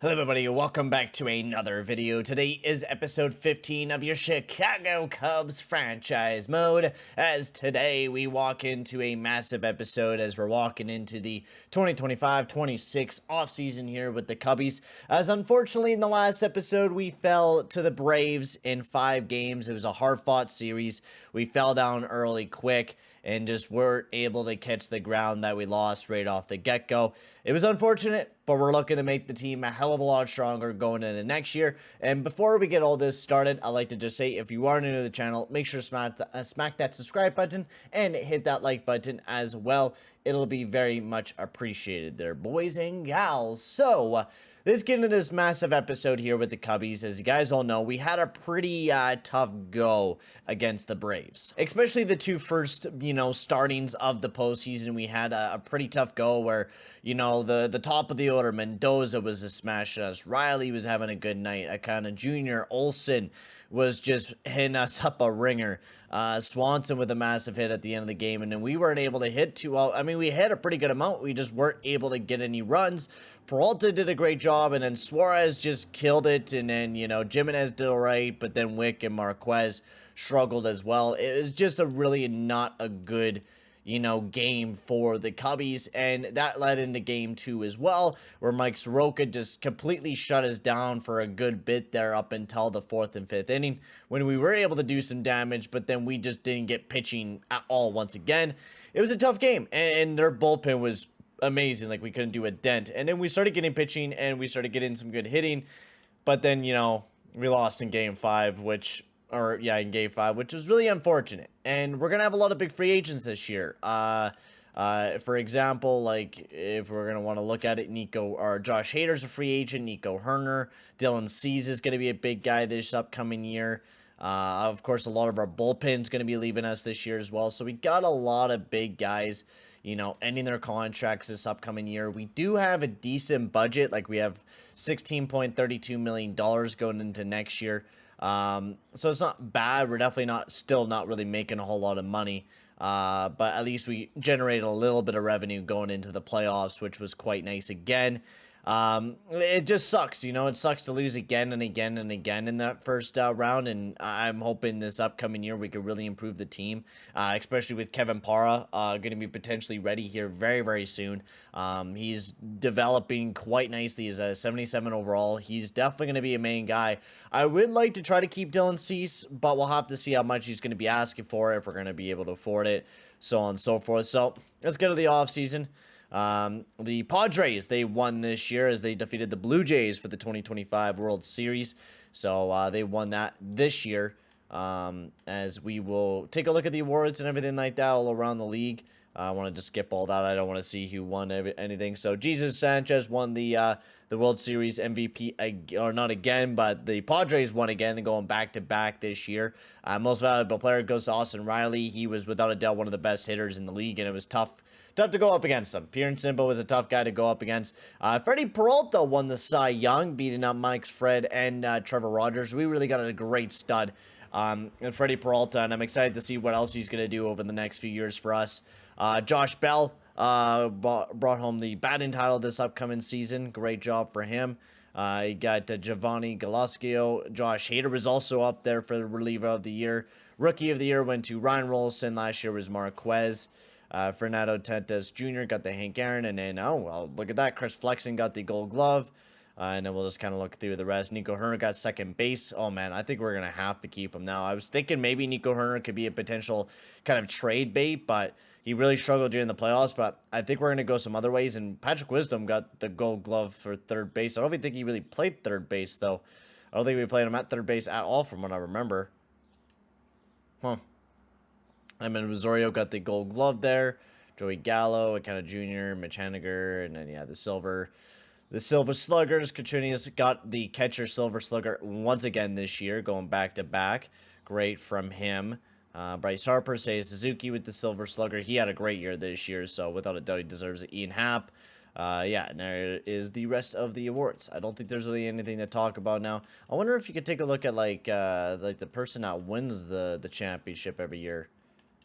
Hello everybody, welcome back to another video. Today is episode 15 of your Chicago Cubs franchise mode, as today we walk into a massive episode as we're walking into the 2025-26 offseason here with the Cubbies, as unfortunately in the last episode we fell to the Braves in 5 games. It was a hard-fought series. We fell down early quick and just weren't able to catch the ground that we lost right off the get-go. It was unfortunate, but we're looking to make the team a hell of a lot stronger going into next year. And before we get all this started, I'd like to just say, if you are new to the channel, make sure to smack that subscribe button and hit that like button as well. It'll be very much appreciated there, boys and gals. So, let's get into this massive episode here with the Cubbies. As you guys all know, we had a pretty tough go against the Braves. Especially the two first, startings of the postseason. We had a pretty tough go where, the top of the order, Mendoza was a smash us. Riley was having a good night. Akana Jr., Olsen was just hitting us up a ringer. Swanson with a massive hit at the end of the game, and then we weren't able to hit too well. I mean, we hit a pretty good amount. We just weren't able to get any runs. Peralta did a great job, and then Suarez just killed it, and then, Jimenez did all right, but then Wick and Marquez struggled as well. It was just a really not a good game for the Cubbies, and that led into game 2 as well, where Mike Soroka just completely shut us down for a good bit there up until the 4th and 5th inning, when we were able to do some damage, but then we just didn't get pitching at all once again. It was a tough game, and their bullpen was amazing. Like, we couldn't do a dent, and then we started getting pitching, and we started getting some good hitting, but then, we lost in game 5, in game 5, which was really unfortunate. And we're gonna have a lot of big free agents this year. For example, like, if we're gonna want to look at it, Josh Hader's a free agent. Nico Herner, Dylan Cease is gonna be a big guy this upcoming year. Of course, a lot of our bullpen's gonna be leaving us this year as well. So we got a lot of big guys, ending their contracts this upcoming year. We do have a decent budget. Like, we have $16.32 million going into next year. So it's not bad. We're definitely still not really making a whole lot of money. But at least we generated a little bit of revenue going into the playoffs, which was quite nice again. It just sucks, it sucks to lose again and again and again in that first round, and I'm hoping this upcoming year we could really improve the team, especially with Kevin Parra going to be potentially ready here very, very soon. He's developing quite nicely. He's a 77 overall. He's definitely going to be a main guy. I would like to try to keep Dylan Cease, but we'll have to see how much he's going to be asking for, if we're going to be able to afford it, so on and so forth. So let's get to the offseason. The Padres, they won this year as they defeated the Blue Jays for the 2025 World Series. So they won that this year. As we will take a look at the awards and everything like that all around the league. I wanted to skip all that. I don't want to see who won anything. So Jesus Sanchez won the World Series MVP, or not again, but the Padres won again. They're going back-to-back this year. Most valuable player goes to Austin Riley. He was without a doubt one of the best hitters in the league, and it was tough to go up against him. Pure and simple, was a tough guy to go up against. Freddie Peralta won the Cy Young, beating up Mike's Fred and Trevor Rogers. We really got a great stud and Freddie Peralta, and I'm excited to see what else he's going to do over the next few years for us. Josh Bell brought home the batting title this upcoming season. Great job for him. You got Giovanni Galascio. Josh Hader was also up there for the reliever of the year. Rookie of the year went to Ryan Rolston. Last year was Marquez. Fernando Tatis Jr. got the Hank Aaron, and then, look at that, Chris Flexen got the Gold Glove, and then we'll just kind of look through the rest. Nico Herner got second base. Oh, man, I think we're going to have to keep him now. I was thinking maybe Nico Herner could be a potential kind of trade bait, but he really struggled during the playoffs, but I think we're going to go some other ways, and Patrick Wisdom got the Gold Glove for third base. I don't even think he really played third base, though. I don't think we played him at third base at all from what I remember. Huh. Rosario got the Gold Glove there. Joey Gallo, Akana Jr., Mitch Haniger, and then, the Silver Sluggers. Contreras got the catcher Silver Slugger once again this year, going back-to-back. Great from him. Bryce Harper, Seiya Suzuki with the Silver Slugger. He had a great year this year, so without a doubt he deserves it. Ian Happ. And there is the rest of the awards. I don't think there's really anything to talk about now. I wonder if you could take a look at, like the person that wins the championship every year.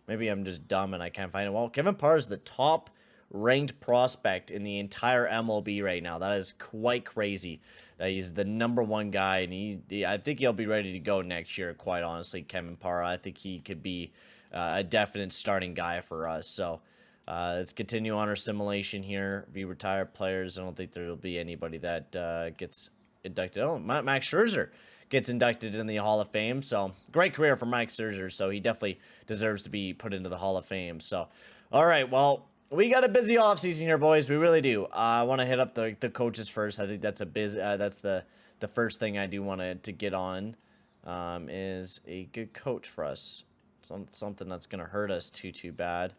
Maybe I'm just dumb and I can't find it. Well, Kevin Parr is the top ranked prospect in the entire MLB right now. That is quite crazy. that he's the #1 guy, and I think he'll be ready to go next year, quite honestly, Kevin Parra. I think he could be a definite starting guy for us. So let's continue on our simulation here. If you retire players, I don't think there will be anybody that gets inducted. Oh, Max Scherzer gets inducted in the Hall of Fame. So great career for Mike Scherzer. So he definitely deserves to be put into the Hall of Fame. So, all right, well, we got a busy offseason here, boys. We really do. I want to hit up the coaches first. I think that's that's the first thing I do want to get on, is a good coach for us. Something that's going to hurt us too bad.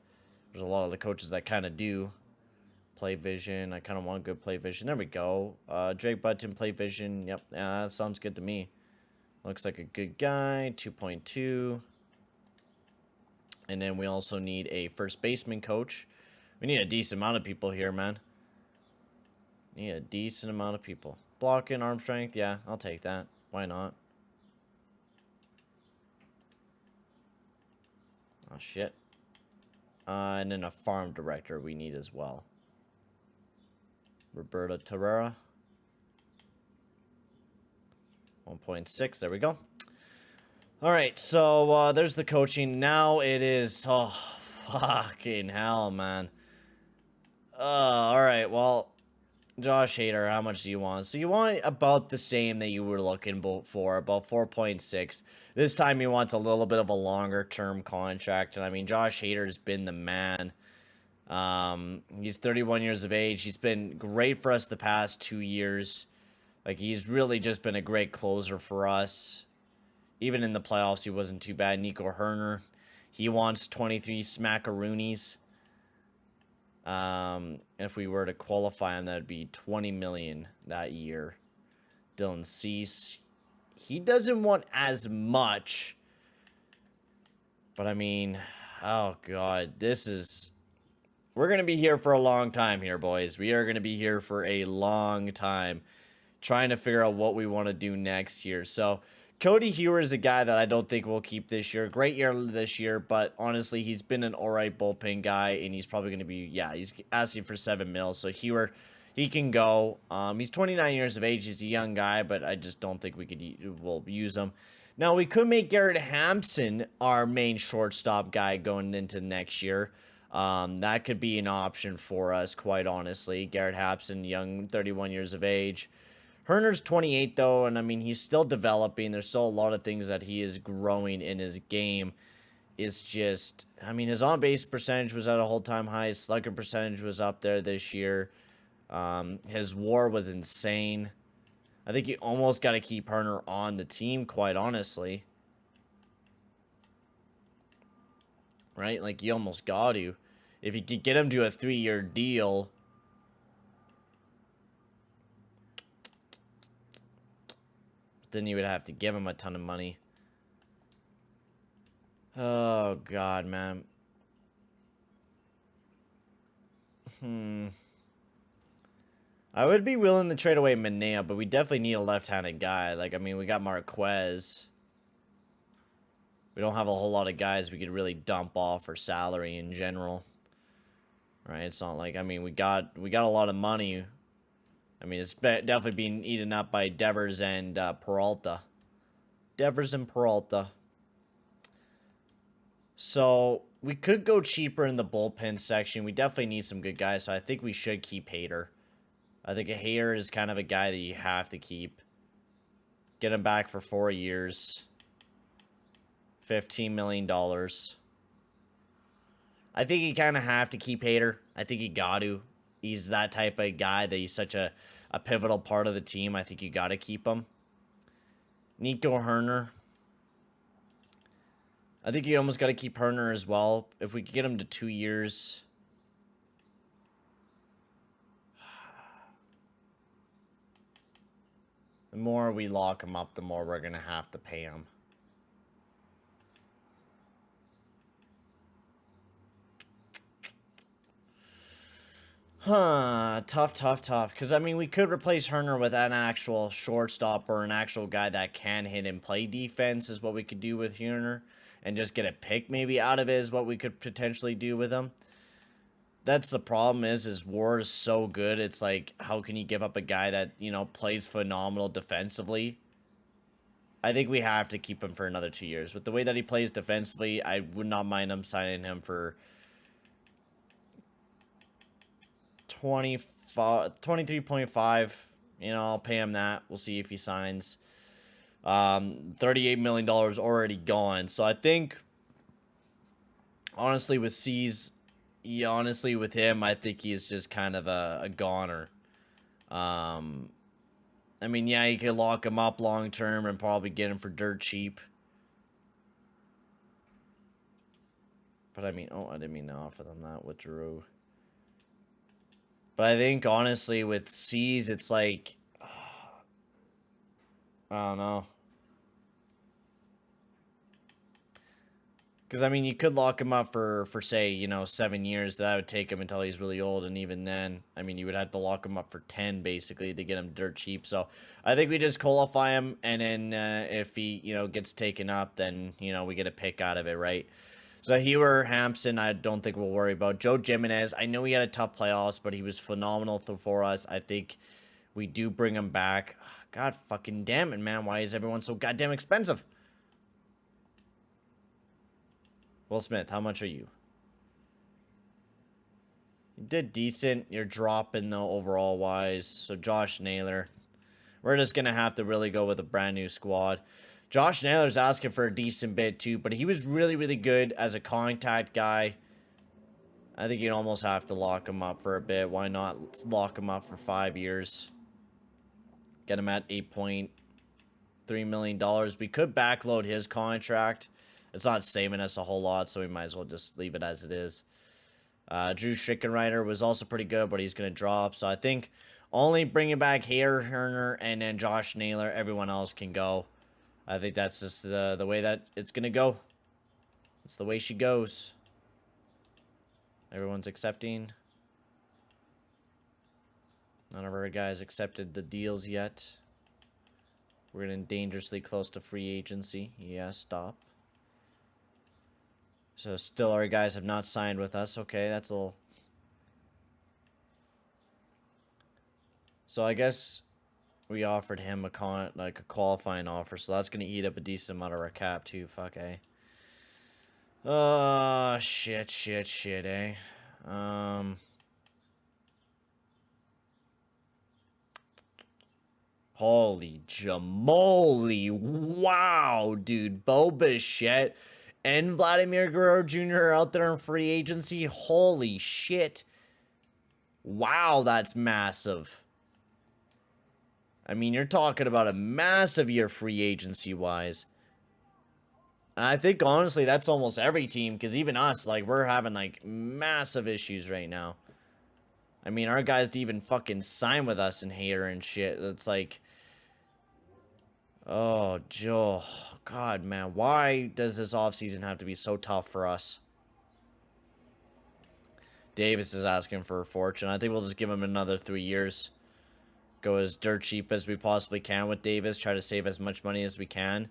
There's a lot of the coaches that kind of do. Play vision. I kind of want good play vision. There we go. Drake Button, play vision. Yep, yeah, that sounds good to me. Looks like a good guy. 2.2. And then we also need a first baseman coach. We need a decent amount of people here, man. Need a decent amount of people. Blocking, arm strength. Yeah, I'll take that. Why not? Oh, shit. And then a farm director we need as well. Roberto Terrera. 1.6. There we go. All right, so there's the coaching. Now it is... Oh, fucking hell, man. All right, well, Josh Hader, how much do you want? So you want about the same that you were looking for, about 4.6. This time he wants a little bit of a longer-term contract. And, I mean, Josh Hader's been the man. He's 31 years of age. He's been great for us the past 2 years. Like, he's really just been a great closer for us. Even in the playoffs, he wasn't too bad. Nico Herner, he wants 23 smackaroonies. If we were to qualify him, that'd be 20 million that year. Dylan Cease, he doesn't want as much. But, I mean, oh, God, we're going to be here for a long time here, boys. We are going to be here for a long time trying to figure out what we want to do next year. So, Cody Hewer is a guy that I don't think we'll keep this year. Great year this year, but honestly, he's been an alright bullpen guy, and he's probably going to be, yeah, he's asking for $7 million. So, Hewer, he can go. He's 29 years of age. He's a young guy, but I just don't think we'll use him. Now, we could make Garrett Hampson our main shortstop guy going into next year. That could be an option for us, quite honestly. Garrett Hampson, young, 31 years of age. Herner's 28, though, and, I mean, he's still developing. There's still a lot of things that he is growing in his game. It's just, I mean, his on-base percentage was at a whole-time high. His slugging percentage was up there this year. His WAR was insane. I think you almost got to keep Herner on the team, quite honestly. Right? Like, you almost got to. If you could get him to a 3-year deal... then you would have to give him a ton of money. Oh, God, man. I would be willing to trade away Manea, but we definitely need a left-handed guy. Like, I mean, we got Marquez. We don't have a whole lot of guys we could really dump off for salary in general. Right? It's not like, I mean, we got a lot of money. I mean, it's definitely being eaten up by Devers and Peralta. Devers and Peralta. So, we could go cheaper in the bullpen section. We definitely need some good guys, so I think we should keep Hader. I think a Hader is kind of a guy that you have to keep. Get him back for 4 years. $15 million. I think you kind of have to keep Hader. I think you got to. He's that type of guy that he's such a pivotal part of the team. I think you got to keep him. Nico Herner. I think you almost got to keep Herner as well. If we could get him to 2 years. The more we lock him up, the more we're going to have to pay him. Tough. Because, I mean, we could replace Herner with an actual shortstop or an actual guy that can hit and play defense is what we could do with Herner. And just get a pick maybe out of it is what we could potentially do with him. that's the problem is War is so good. It's like, how can you give up a guy that, you know, plays phenomenal defensively? I think we have to keep him for another 2 years. With the way that he plays defensively, I would not mind him signing him for 23.5. You know, I'll pay him that. We'll see if he signs. $38 million already gone. So I think, honestly, with C's, honestly, with him, I think he's just kind of a goner. I mean, yeah, you could lock him up long term and probably get him for dirt cheap. But I mean, oh, I didn't mean to offer them that with Drew. But I think, honestly, with C's, it's like, I don't know. Because, I mean, you could lock him up for say, you know, 7 years. That would take him until he's really old. And even then, I mean, you would have to lock him up for 10, basically, to get him dirt cheap. So I think we just qualify him. And then if he, you know, gets taken up, then, you know, we get a pick out of it, right? So Hewer, Hampson, I don't think we'll worry about. Joe Jimenez, I know he had a tough playoffs, but he was phenomenal for us. I think we do bring him back. God fucking damn it, man. Why is everyone so goddamn expensive? Will Smith, how much are you? You did decent. You're dropping, though, overall wise. So Josh Naylor. We're just going to have to really go with a brand new squad. Josh Naylor's asking for a decent bid, too. But he was really, really good as a contact guy. I think you'd almost have to lock him up for a bit. Why not lock him up for 5 years? Get him at $8.3 million. We could backload his contract. It's not saving us a whole lot, so we might as well just leave it as it is. Drew Schickenreiter was also pretty good, but he's going to drop. So I think only bringing back Herner and then Josh Naylor, everyone else can go. I think that's just the way that it's going to go. It's the way she goes. Everyone's accepting. None of our guys accepted the deals yet. We're getting dangerously close to free agency. Yeah, stop. So still our guys have not signed with us. Okay, that's a little... So I guess we offered him a qualifying offer. So that's going to eat up a decent amount of our cap too. Fuck, eh? Oh, shit, eh? Holy jamoly. Wow, dude. Bo Bichette and Vladimir Guerrero Jr. are out there in free agency. Holy shit. Wow, that's massive. I mean, you're talking about a massive year free agency-wise. And I think, honestly, that's almost every team. Because even us, like, we're having, like, massive issues right now. I mean, our guys to even fucking sign with us in Hater and shit. It's like... Oh, Joe. God, man. Why does this offseason have to be so tough for us? Davis is asking for a fortune. I think we'll just give him another 3 years. Go as dirt cheap as we possibly can with Davis. Try to save as much money as we can.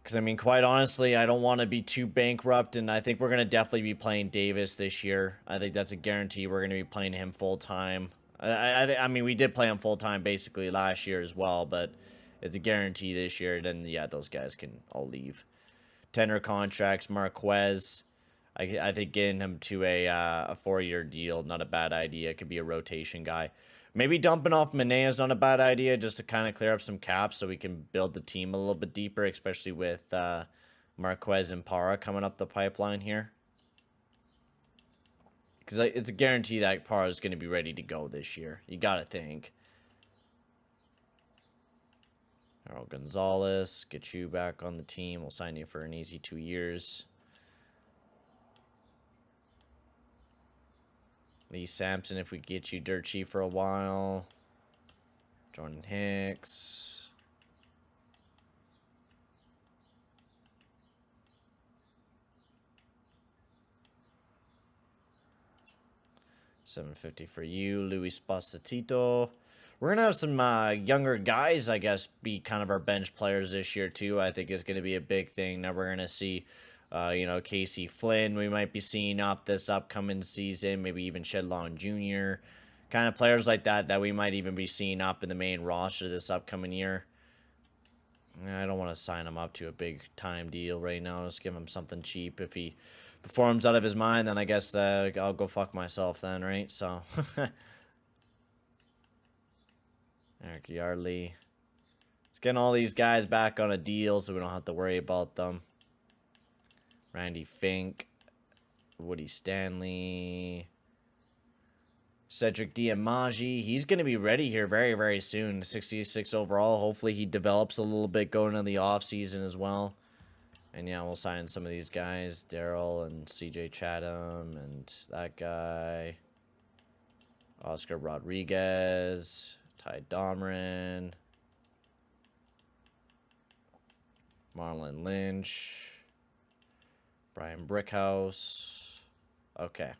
Because, I mean, quite honestly, I don't want to be too bankrupt. And I think we're going to definitely be playing Davis this year. I think that's a guarantee. We're going to be playing him full-time. I mean, we did play him full-time basically last year as well. But... it's a guarantee this year. Then, yeah, those guys can all leave. Tenor contracts, Marquez. I think getting him to a 4-year deal, not a bad idea. Could be a rotation guy. Maybe dumping off Mane is not a bad idea, just to kind of clear up some caps so we can build the team a little bit deeper, especially with Marquez and Parra coming up the pipeline here. Because it's a guarantee that Parra is going to be ready to go this year. You got to think. Earl Gonzalez, get you back on the team. We'll sign you for an easy 2 years. Lee Sampson, if we get you dirt cheap for a while. Jordan Hicks. $750 for you. Luis Pasatito. We're going to have some younger guys, I guess, be kind of our bench players this year, too. I think is going to be a big thing that we're going to see. You know, Casey Flynn, we might be seeing up this upcoming season. Maybe even Shedlon Jr. Kind of players like that we might even be seeing up in the main roster this upcoming year. I don't want to sign him up to a big time deal right now. Just give him something cheap. If he performs out of his mind, then I guess I'll go fuck myself then, right? So, Eric Yardley. Let's get all these guys back on a deal so we don't have to worry about them. Randy Fink. Woody Stanley. Cedric Diamaji, he's going to be ready here very, very soon. 66 overall. Hopefully he develops a little bit going into the offseason as well. And yeah, we'll sign some of these guys. Daryl and CJ Chatham and that guy. Oscar Rodriguez. Ty Domrin. Marlon Lynch. Brian Brickhouse. Okay.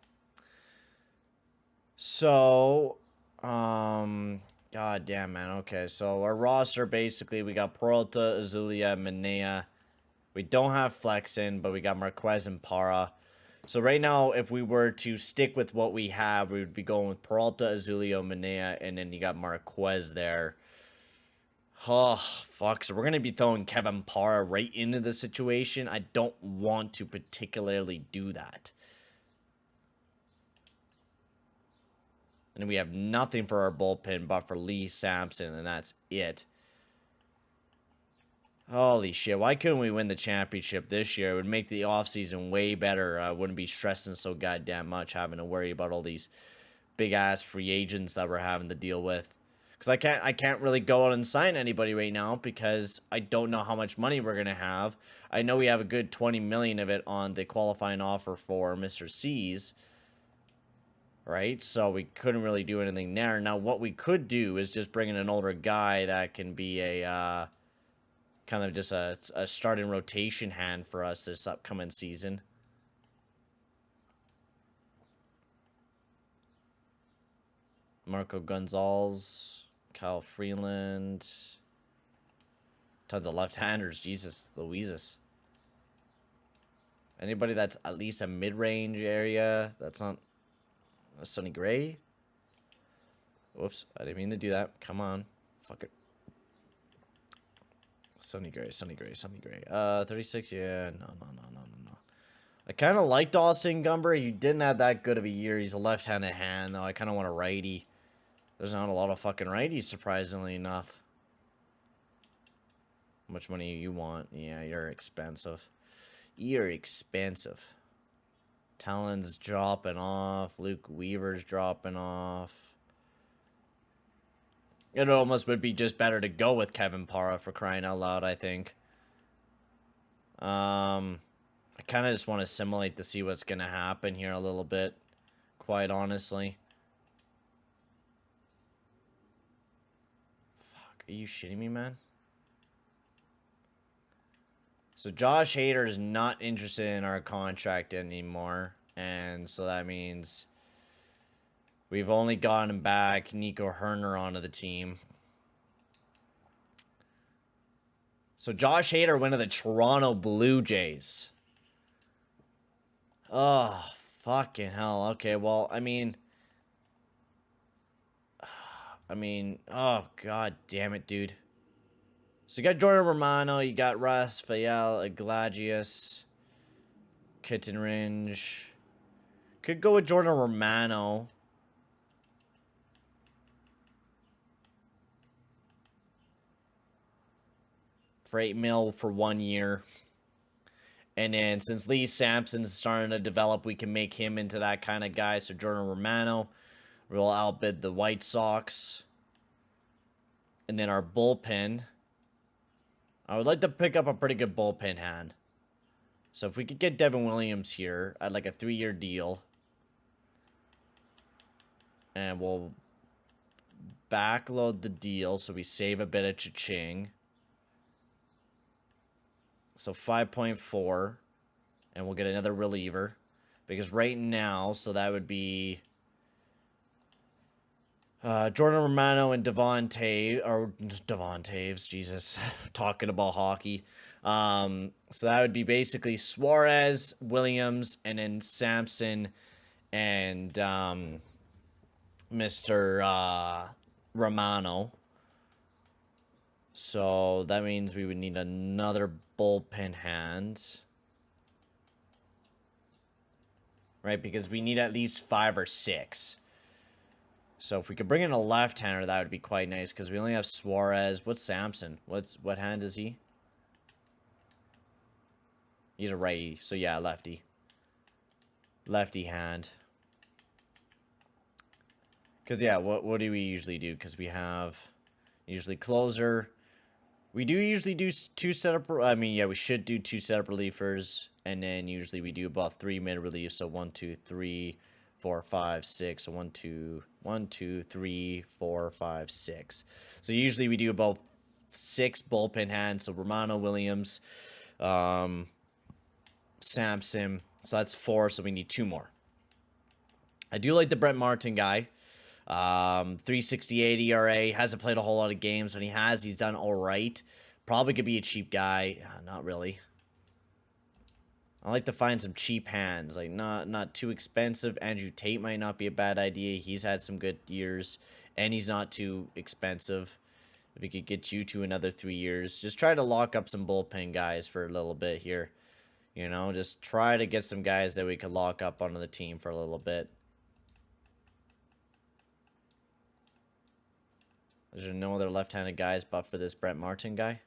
So, god damn, man. Okay, so our roster, basically, we got Peralta, Azulia, Manea. We don't have Flexen, but we got Marquez and Para. So right now, if we were to stick with what we have, we would be going with Peralta, Azulio, Manea, and then you got Marquez there. Oh, fuck. So we're going to be throwing Kevin Para right into the situation. I don't want to particularly do that. And we have nothing for our bullpen but for Lee Sampson, and that's it. Holy shit, why couldn't we win the championship this year? It would make the offseason way better. I wouldn't be stressing so goddamn much having to worry about all these big-ass free agents that we're having to deal with. Because I can't really go out and sign anybody right now because I don't know how much money we're going to have. I know we have a good $20 million of it on the qualifying offer for Mr. C's. Right, so we couldn't really do anything there. Now, what we could do is just bring in an older guy that can be a kind of just a starting rotation hand for us this upcoming season. Marco Gonzalez, Kyle Freeland, tons of left-handers. Jesus Louises. Anybody that's at least a mid-range area that's not Sonny Gray. Whoops, I didn't mean to do that. Come on. Fuck it. Sonny Gray. 36, yeah. No. I kind of liked Austin Gumber. He didn't have that good of a year. He's a left-handed hand, though. I kind of want a righty. There's not a lot of fucking righties, surprisingly enough. How much money you want? Yeah, you're expensive. Talon's dropping off. Luke Weaver's dropping off. It almost would be just better to go with Kevin Para for crying out loud, I think. I kind of just want to simulate to see what's going to happen here a little bit. Quite honestly. Fuck, are you shitting me, man? So Josh Hader is not interested in our contract anymore. And so that means we've only gotten back Nico Herner onto the team. So Josh Hader went to the Toronto Blue Jays. Oh, fucking hell. Okay, well, I mean, oh, god damn it, dude. So you got Jordan Romano, you got Rafael Iglesias, Kitten Ringe. Could go with Jordan Romano. For $8 million for 1 year. And then since Lee Sampson's starting to develop, we can make him into that kind of guy. So Jordan Romano will outbid the White Sox. And then our bullpen. I would like to pick up a pretty good bullpen hand. So if we could get Devin Williams here at like a 3-year deal. And we'll backload the deal so we save a bit of cha-ching. So 5.4. And we'll get another reliever. Because right now, so that would be Jordan Romano and Devon Taves, Jesus, talking about hockey. So that would be basically Suarez, Williams, and then Sampson and Mr. Romano. So that means we would need another bullpen hand. Right? Because we need at least 5 or 6. So if we could bring in a left-hander, that would be quite nice. Because we only have Suarez. What's Sampson? What hand is he? He's a righty. So yeah, lefty. Lefty hand. Because yeah, what do we usually do? Because we have usually closer. We do usually do 2 setup. I mean, yeah, we should do 2 setup relievers. And then usually we do about 3 mid reliefs. So 1, 2, 3, 4, 5, 6. So 1, 2, 3, 4, 5, 6. So usually we do about 6 bullpen hands. So Romano, Williams, Sampson. So that's 4. So we need 2 more. I do like the Brett Martin guy. 368 ERA. Hasn't played a whole lot of games. When he has, he's done all right. Probably could be a cheap guy. Not really. I like to find some cheap hands. Like, not too expensive. Andrew Tate might not be a bad idea. He's had some good years. And he's not too expensive. If he could get you to another 3 years. Just try to lock up some bullpen guys for a little bit here. You know, just try to get some guys that we could lock up onto the team for a little bit. Is there no other left-handed guys but for this Brett Martin guy?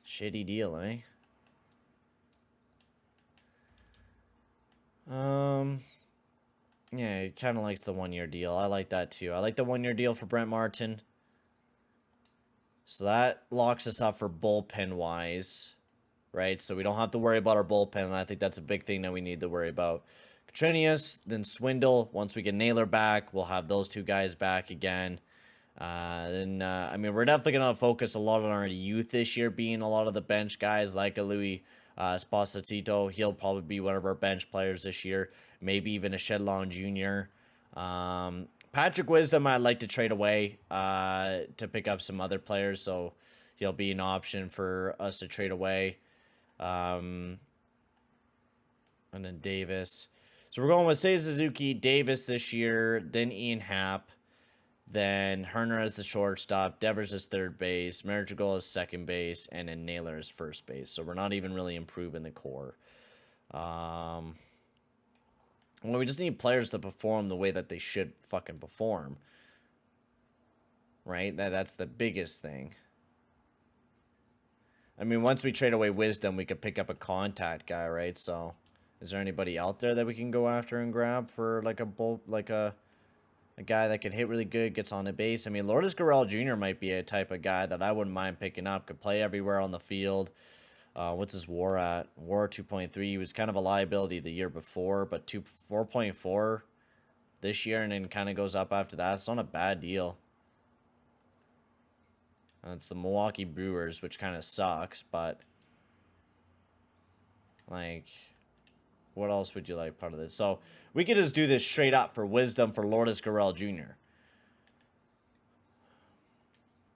Shitty deal, eh? Yeah, he kind of likes the 1-year deal. I like that too. I like the 1-year deal for Brett Martin. So that locks us up for bullpen-wise, right? So we don't have to worry about our bullpen, and I think that's a big thing that we need to worry about. Katrinius, then Swindle. Once we get Naylor back, we'll have those 2 guys back again. I mean, we're definitely going to focus a lot on our youth this year, being a lot of the bench guys like a Louis Esposito. He'll probably be one of our bench players this year. Maybe even a Shedlon Jr. Patrick Wisdom, I'd like to trade away to pick up some other players, so he'll be an option for us to trade away. And then Davis. So we're going with Seiya Suzuki, Davis this year, then Ian Happ. Then Herner as the shortstop, Devers as third base, Marichal as second base, and then Naylor as first base. So we're not even really improving the core. Well, we just need players to perform the way that they should fucking perform. Right? That's the biggest thing. I mean, once we trade away Wisdom, we could pick up a contact guy, right? So, is there anybody out there that we can go after and grab for like a guy that can hit really good, gets on the base? I mean, Lourdes Gurriel Jr. might be a type of guy that I wouldn't mind picking up. Could play everywhere on the field. What's his WAR at? WAR 2.3. He was kind of a liability the year before, but 4.4 this year, and then kind of goes up after that. It's not a bad deal. And it's the Milwaukee Brewers, which kind of sucks, but like, what else would you like part of this? So we could just do this straight up for Wisdom for Lourdes Gurriel Jr.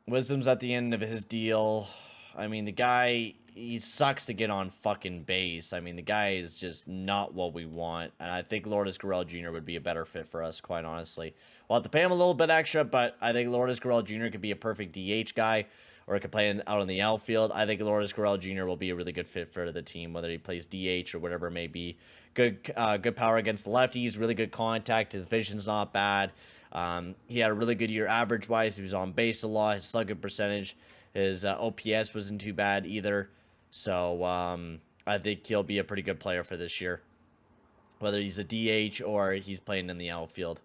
Wisdom's at the end of his deal. I mean, the guy, he sucks to get on fucking base. I mean, the guy is just not what we want. And I think Lourdes Gurriel Jr. would be a better fit for us, quite honestly. We'll have to pay him a little bit extra, but I think Lourdes Gurriel Jr. could be a perfect DH guy, or he could play out in the outfield. I think Lourdes Gurriel Jr. will be a really good fit for the team, whether he plays DH or whatever it may be. Good power against the lefties, really good contact. His vision's not bad. He had a really good year average-wise. He was on base a lot. His slugging percentage, his OPS wasn't too bad either. So I think he'll be a pretty good player for this year, whether he's a DH or he's playing in the outfield.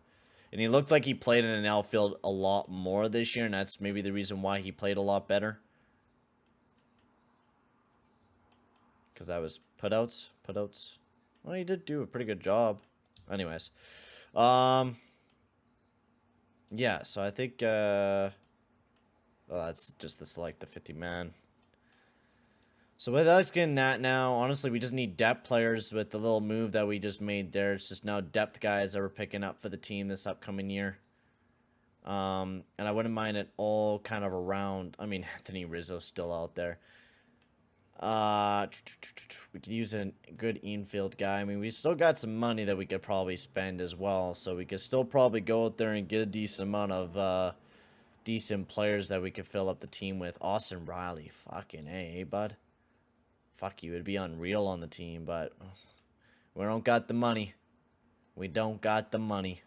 And he looked like he played in an outfield a lot more this year, and that's maybe the reason why he played a lot better. Because that was putouts. Well, he did do a pretty good job. Anyways. Yeah, so I think... well, that's just the select the 50-man. So with us getting that now, honestly, we just need depth players with the little move that we just made there. It's just now depth guys that we're picking up for the team this upcoming year. And I wouldn't mind it all kind of around. I mean, Anthony Rizzo's still out there. We could use a good infield guy. I mean, we still got some money that we could probably spend as well. So we could still probably go out there and get a decent amount of decent players that we could fill up the team with. Austin Riley. Fucking A, bud. Fuck you. It'd be unreal on the team, but we don't got the money. We don't got the money.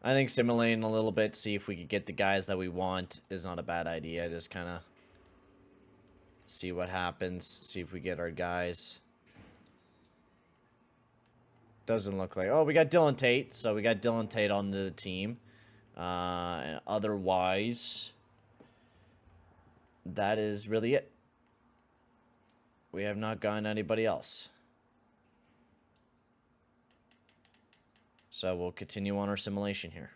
I think simulating a little bit, see if we could get the guys that we want is not a bad idea. Just kind of see what happens. See if we get our guys. Doesn't look like... Oh, we got Dylan Tate. So we got Dylan Tate on the team. And otherwise, that is really it. We have not gotten anybody else. So we'll continue on our simulation here.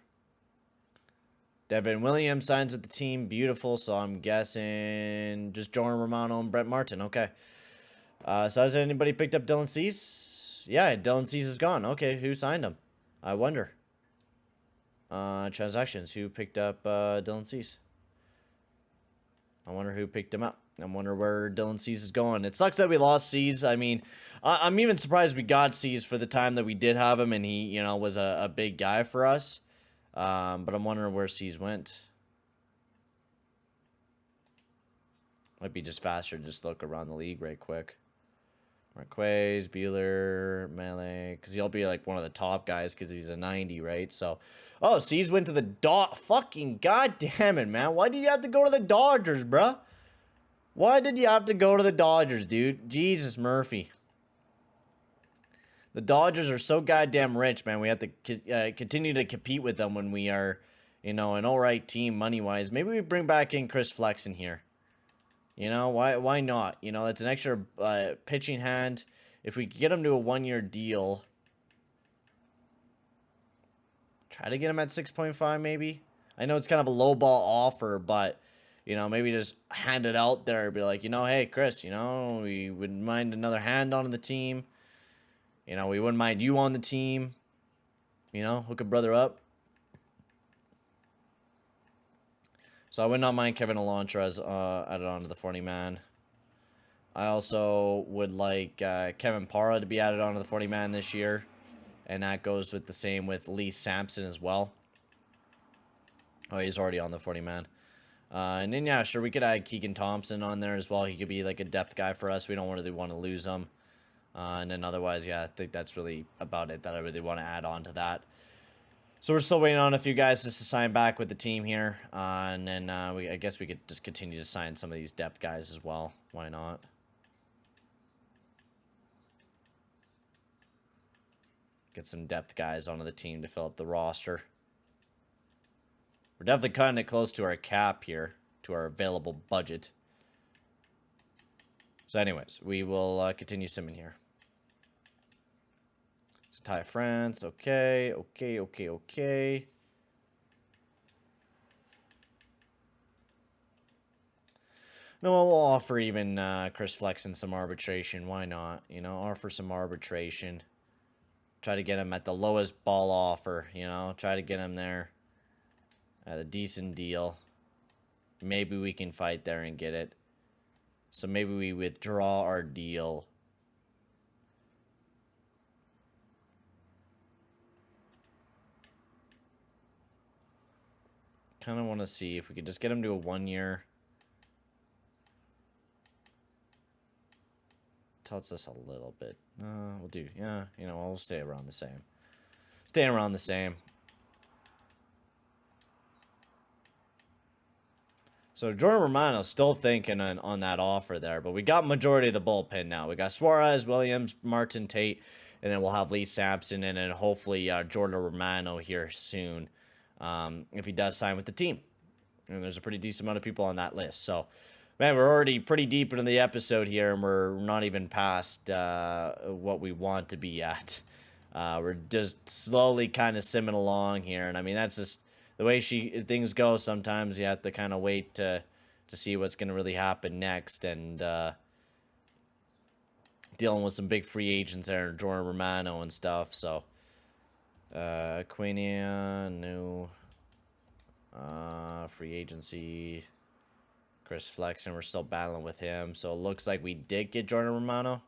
Devin Williams signs with the team. Beautiful. So I'm guessing just Jordan Romano and Brett Martin. Okay. So has anybody picked up Dylan Cease? Yeah, Dylan Cease is gone. Okay, who signed him? I wonder. Transactions. Who picked up Dylan Cease? I wonder who picked him up. I wonder where Dylan Cease is going. It sucks that we lost Cease. I mean, I'm even surprised we got Cease for the time that we did have him, and he, you know, was a big guy for us. But I'm wondering where Cease went. Might be just faster to just look around the league right quick. Marquez, Bueller, Melee, because he'll be like one of the top guys because he's a 90, right? So, oh, Cease went to the fucking goddamn it, man. Why did you have to go to the Dodgers, bruh? Why did you have to go to the Dodgers, dude? Jesus, Murphy. The Dodgers are so goddamn rich, man. We have to continue to compete with them when we are, you know, an alright team money-wise. Maybe we bring back in Chris Flexen here. You know, why not? You know, that's an extra pitching hand. If we get him to a one-year deal, try to get him at 6.5 maybe. I know it's kind of a low ball offer, but, you know, maybe just hand it out there. Be like, you know, hey, Chris, you know, we wouldn't mind another hand on the team. You know, we wouldn't mind you on the team. You know, hook a brother up. So I would not mind Kevin Alontra as added on to the 40-man. I also would like Kevin Parra to be added on to the 40-man this year. And that goes with the same with Lee Sampson as well. Oh, he's already on the 40-man. And then, yeah, sure, we could add Keegan Thompson on there as well. He could be like a depth guy for us. We don't really want to lose him. And then otherwise, yeah, I think that's really about it that I really want to add on to that. So we're still waiting on a few guys just to sign back with the team here. And then I guess we could just continue to sign some of these depth guys as well. Why not? Get some depth guys onto the team to fill up the roster. We're definitely cutting it close to our cap here, to our available budget. So anyways, we will continue simming here. So Ty France, okay. No, we'll offer even Chris Flexen some arbitration. Why not? You know, offer some arbitration. Try to get him at the lowest ball offer, you know. Try to get him there at a decent deal. Maybe we can fight there and get it. So maybe we withdraw our deal. Kind of want to see if we could just get him to a 1 year. Tells us a little bit. We'll do, yeah, you know, we'll stay around the same. Stay around the same. So Jordan Romano's still thinking on that offer there, but we got majority of the bullpen now. We got Suarez, Williams, Martin, Tate, and then we'll have Lee Sampson, and then hopefully Jordan Romano here soon, if he does sign with the team. And there's a pretty decent amount of people on that list. So, man, we're already pretty deep into the episode here, and we're not even past what we want to be at. We're just slowly kind of simming along here, and I mean, that's just the way things go. Sometimes you have to kind of wait to see what's going to really happen next, and dealing with some big free agents there, Jordan Romano and stuff. So, Quania, new free agency. Chris Flexen, we're still battling with him. So it looks like we did get Jordan Romano.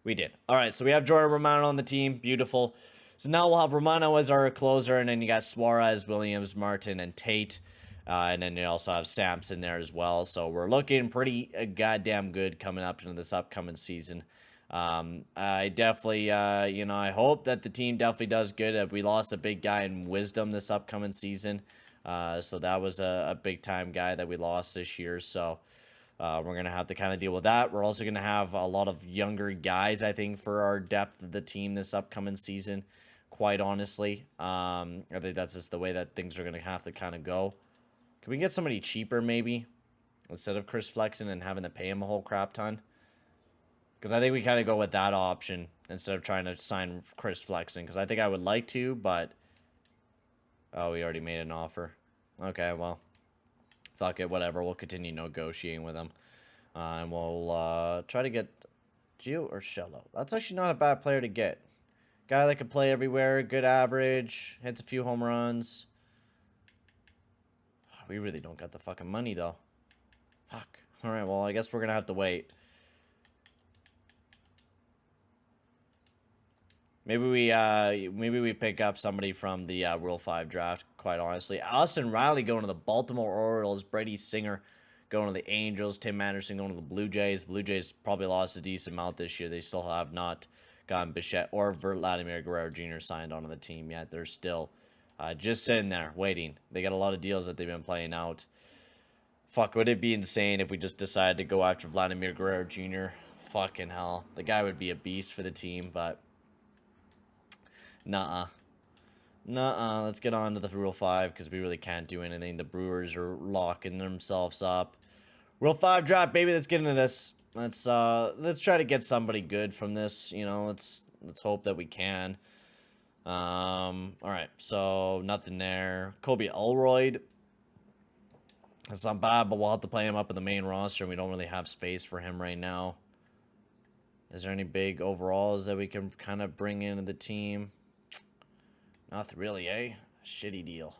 We did. All right, so we have Jordan Romano on the team. Beautiful. So now we'll have Romano as our closer, and then you got Suarez, Williams, Martin, and Tate. And then you also have Sampson there as well. So we're looking pretty goddamn good coming up into this upcoming season. I definitely, I hope that the team definitely does good. We lost a big guy in Wisdom this upcoming season. So that was a big-time guy that we lost this year. So we're going to have to kind of deal with that. We're also going to have a lot of younger guys, I think, for our depth of the team this upcoming season, quite honestly. I think that's just the way that things are going to have to kind of go. Can we get somebody cheaper, maybe, instead of Chris Flexen and having to pay him a whole crap ton? Because I think we kind of go with that option instead of trying to sign Chris Flexen. Because I think I would like to, but... Oh, we already made an offer. Okay, well. Fuck it, whatever. We'll continue negotiating with him. And we'll try to get Gio or Shello. That's actually not a bad player to get. Guy that can play everywhere. Good average. Hits a few home runs. We really don't got the fucking money, though. Fuck. Alright, well, I guess we're going to have to wait. Maybe we pick up somebody from the Rule 5 draft, quite honestly. Austin Riley going to the Baltimore Orioles. Brady Singer going to the Angels. Tim Anderson going to the Blue Jays. Blue Jays probably lost a decent amount this year. They still have not gotten Bichette or Vladimir Guerrero Jr. signed onto the team yet. They're still just sitting there waiting. They got a lot of deals that they've been playing out. Fuck, would it be insane if we just decided to go after Vladimir Guerrero Jr.? Fucking hell. The guy would be a beast for the team, but... Nuh-uh. Nuh-uh. Let's get on to the Rule 5 because we really can't do anything. The Brewers are locking themselves up. Rule 5 draft, baby. Let's get into this. Let's try to get somebody good from this. You know, let's hope that we can. All right. So nothing there. Kobe Elroyd. That's not bad, but we'll have to play him up in the main roster, and we don't really have space for him right now. Is there any big overalls that we can kind of bring into the team? Not really, eh? Shitty deal.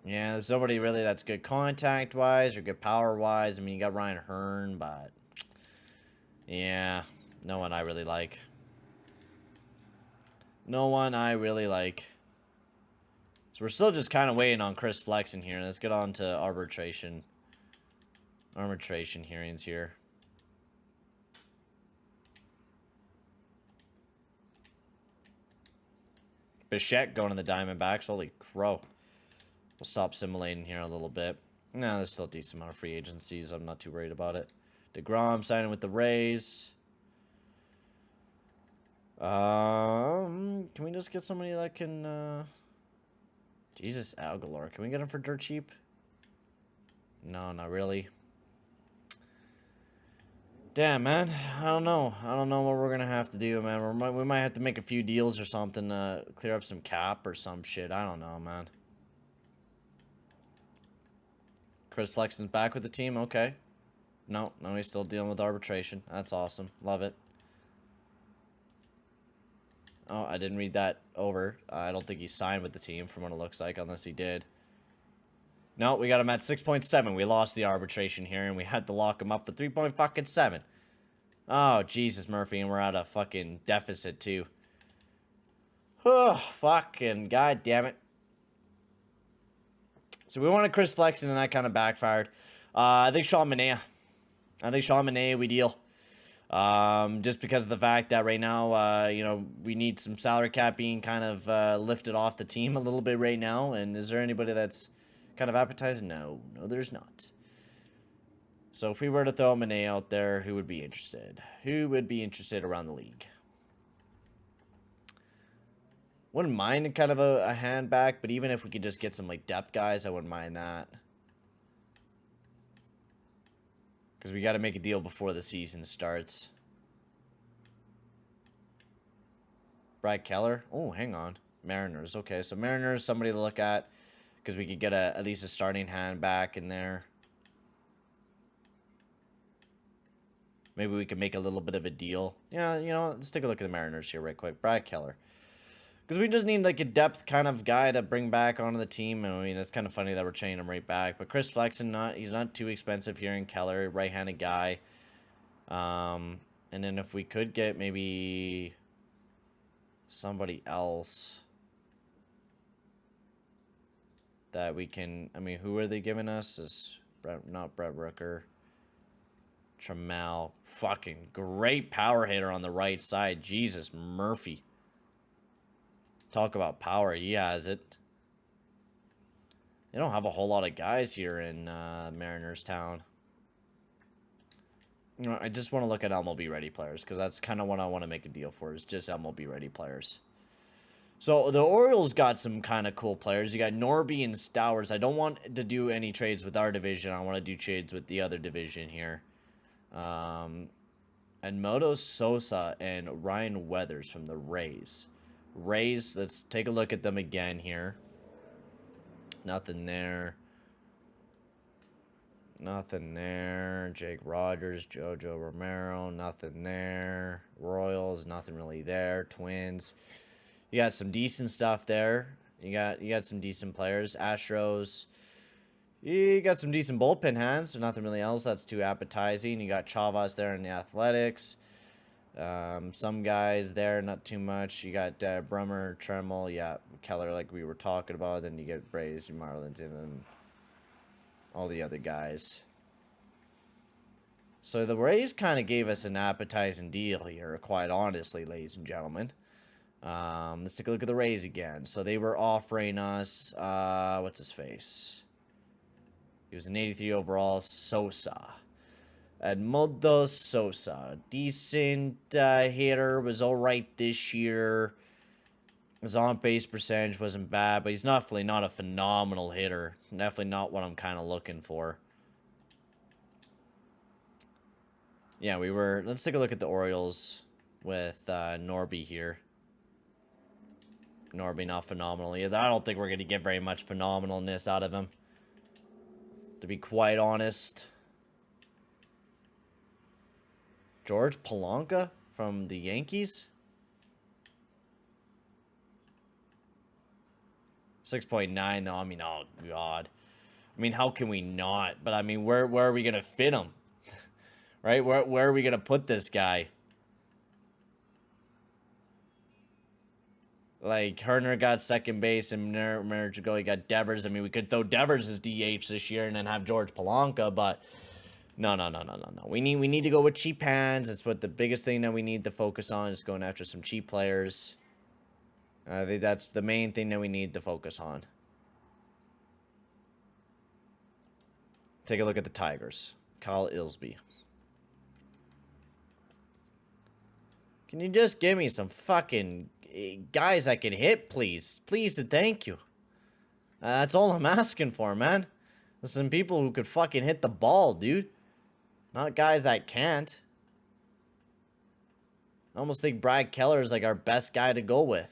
Yeah, there's nobody really that's good contact-wise or good power-wise. I mean, you got Ryan Hearn, but... Yeah, no one I really like. No one I really like. So we're still just kind of waiting on Chris Flexen here. Let's get on to arbitration hearings here. Bichette going to the Diamondbacks. Holy crow. We'll stop simulating here a little bit. No, there's still a decent amount of free agencies. I'm not too worried about it. DeGrom signing with the Rays. Can we just get somebody that can... Jesus, Aguilar. Can we get him for dirt cheap? No, not really. Damn, man. I don't know. I don't know what we're going to have to do, man. We might have to make a few deals or something to clear up some cap or some shit. I don't know, man. Chris Flexen's back with the team? Okay. No, he's still dealing with arbitration. That's awesome. Love it. Oh, I didn't read that over. I don't think he signed with the team from what it looks like, unless he did. No, we got him at 6.7. We lost the arbitration here, and we had to lock him up for 3.7. Oh, Jesus, Murphy, and we're at a fucking deficit, too. Oh, fucking god damn it. So we wanted Chris Flexen, and that kind of backfired. I think Sean Manaea, we deal. Just because of the fact that right now, we need some salary cap being kind of lifted off the team a little bit right now. And is there anybody that's kind of appetizing? No, there's not. So if we were to throw Manaea out there, who would be interested? Who would be interested around the league? Wouldn't mind kind of a hand back, but even if we could just get some like depth guys, I wouldn't mind that. Because we got to make a deal before the season starts. Brad Keller. Oh, hang on. Mariners. Okay, so Mariners, somebody to look at. Because we could get at least a starting hand back in there. Maybe we could make a little bit of a deal. Yeah, let's take a look at the Mariners here right quick. Brad Keller. Because we just need, like, a depth kind of guy to bring back onto the team. I mean, it's kind of funny that we're trading him right back. But Chris Flexen, he's not too expensive here in Keller. Right-handed guy. And then if we could get maybe somebody else that we can... I mean, who are they giving us? Is not Brett Rooker. Trammell. Fucking great power hitter on the right side. Jesus, Murphy. Talk about power. He has it. They don't have a whole lot of guys here in Mariners Town. You know, I just want to look at MLB ready players because that's kind of what I want to make a deal for, is just MLB ready players. So the Orioles got some kind of cool players. You got Norby and Stowers. I don't want to do any trades with our division. I want to do trades with the other division here. And Moto Sosa and Ryan Weathers from the Rays. Rays, let's take a look at them again here. Nothing there. Nothing there. Jake Rogers, Jojo Romero, nothing there. Royals, nothing really there. Twins. You got some decent stuff there. You got some decent players. Astros. You got some decent bullpen hands, but nothing really else that's too appetizing. You got Chavez there in the Athletics. Some guys there, not too much. You got Brummer, Tremmel, yeah, Keller, like we were talking about. Then you get Braves, Marlins, and then all the other guys. So the Rays kind of gave us an appetizing deal here, quite honestly, ladies and gentlemen. Let's take a look at the Rays again. So they were offering us, what's his face? He was an 83 overall, Sosa. Edmundo Sosa. Decent hitter. Was alright this year. His on-base percentage wasn't bad, but he's definitely not a phenomenal hitter. Definitely not what I'm kind of looking for. Yeah, we were... Let's take a look at the Orioles with Norby here. Norby not phenomenal either. I don't think we're going to get very much phenomenalness out of him, to be quite honest. George Polanco from the Yankees. 6.9 though. I mean, oh god. I mean, how can we not? But I mean, where are we gonna fit him? Right? Where are we gonna put this guy? Like, Herner got second base, and marriage ago he got Devers. I mean, we could throw Devers as DH this year and then have George Polanco, but no. We need to go with cheap hands. It's what the biggest thing that we need to focus on is going after some cheap players. I think that's the main thing that we need to focus on. Take a look at the Tigers. Kyle Ilsby. Can you just give me some fucking guys that can hit, please? Please and thank you. That's all I'm asking for, man. Some people who could fucking hit the ball, dude. Not guys that can't. I almost think Brad Keller is like our best guy to go with.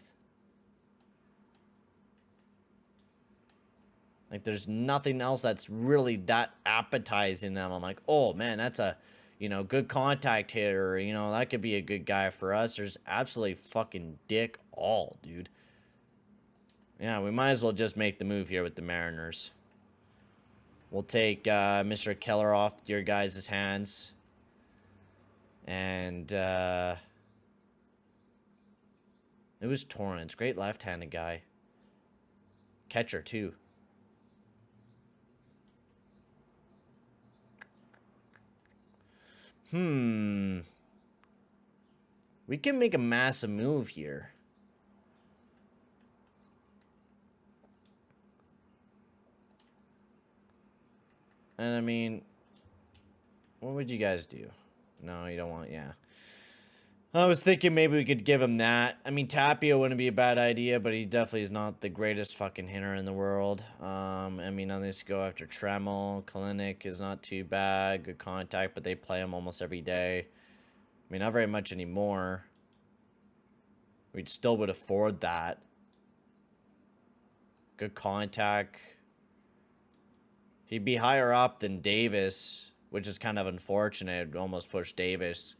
Like, there's nothing else that's really that appetizing that I'm like, oh, man, that's a, you know, good contact hitter. You know, that could be a good guy for us. There's absolutely fucking dick all, dude. Yeah, we might as well just make the move here with the Mariners. We'll take Mr. Keller off your guys' hands. And it was Torrance. Great left-handed guy. Catcher, too. We can make a massive move here. And I mean, what would you guys do? No, you don't want, yeah. I was thinking maybe we could give him that. I mean, Tapia wouldn't be a bad idea, but he definitely is not the greatest fucking hitter in the world. I mean, unless you go after Tremmel. Kalinick is not too bad. Good contact, but they play him almost every day. I mean, not very much anymore. We still would afford that. Good contact. He'd be higher up than Davis, which is kind of unfortunate. It'd almost push Davis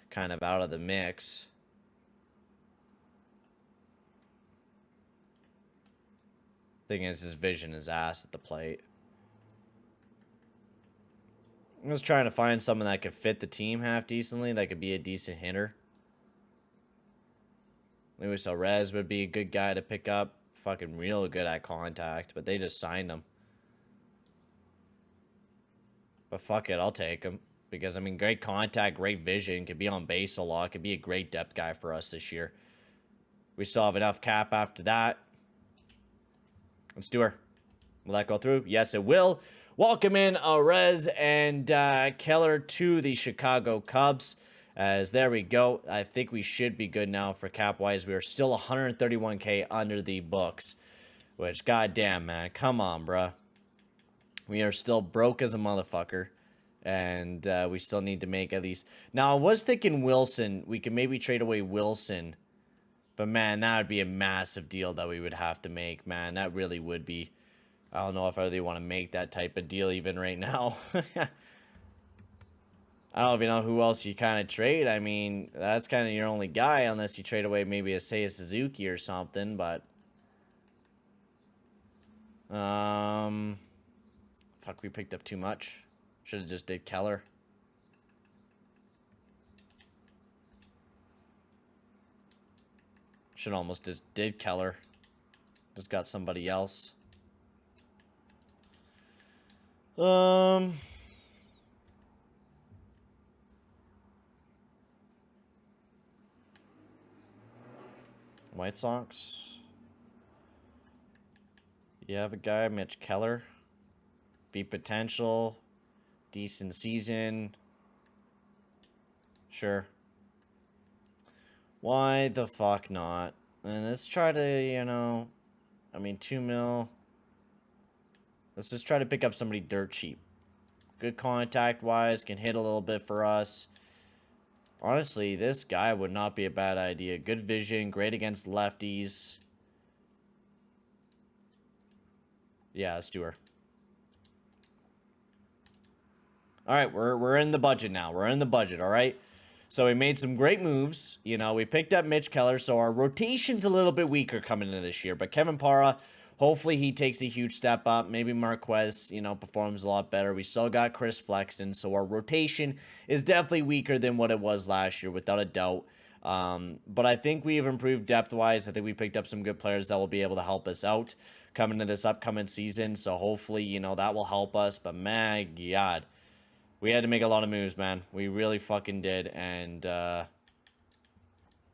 kind of out of the mix. Thing is, his vision is ass at the plate. I'm just trying to find someone that could fit the team half decently, that could be a decent hitter. Luis Arez would be a good guy to pick up. Fucking real good at contact, but they just signed him. But fuck it, I'll take him. Because, I mean, great contact, great vision, could be on base a lot, could be a great depth guy for us this year. We still have enough cap after that. Let's do her. Will that go through? Yes, it will. Welcome in Arez and Keller to the Chicago Cubs. As there we go. I think we should be good now for cap-wise. We are still 131K under the books. Which, goddamn, man. Come on, bruh. We are still broke as a motherfucker. And we still need to make at least... Now, I was thinking Wilson. We could maybe trade away Wilson. But, man, that would be a massive deal that we would have to make, man. That really would be... I don't know if I really want to make that type of deal even right now. I don't even know who else you kind of trade. I mean, that's kind of your only guy, unless you trade away maybe a Seiya Suzuki or something, but... Fuck, we picked up too much. Should have just did Keller. Should almost just did Keller. Just got somebody else. White Sox. You have a guy, Mitch Keller. Be potential. Decent season. Sure. Why the fuck not? And let's try to, you know... I mean, 2 mil. Let's just try to pick up somebody dirt cheap. Good contact-wise. Can hit a little bit for us. Honestly, this guy would not be a bad idea. Good vision. Great against lefties. Yeah, let's do her. Alright, we're in the budget now. We're in the budget, alright? So we made some great moves. You know, we picked up Mitch Keller, so our rotation's a little bit weaker coming into this year. But Kevin Parra, hopefully he takes a huge step up. Maybe Marquez, you know, performs a lot better. We still got Chris Flexen, so our rotation is definitely weaker than what it was last year, without a doubt. But I think we've improved depth-wise. I think we picked up some good players that will be able to help us out coming into this upcoming season. So hopefully, you know, that will help us. But my God, we had to make a lot of moves, man. We really fucking did. And I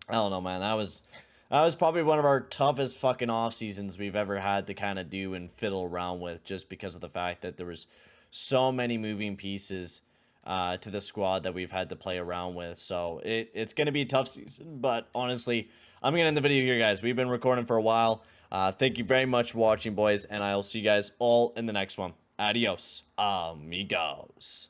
don't know, man. That was probably one of our toughest fucking off seasons we've ever had to kind of do and fiddle around with, just because of the fact that there was so many moving pieces to the squad that we've had to play around with. So it's going to be a tough season, but honestly, I'm going to end the video here, guys. We've been recording for a while. Thank you very much for watching, boys, and I'll see you guys all in the next one. Adios, amigos.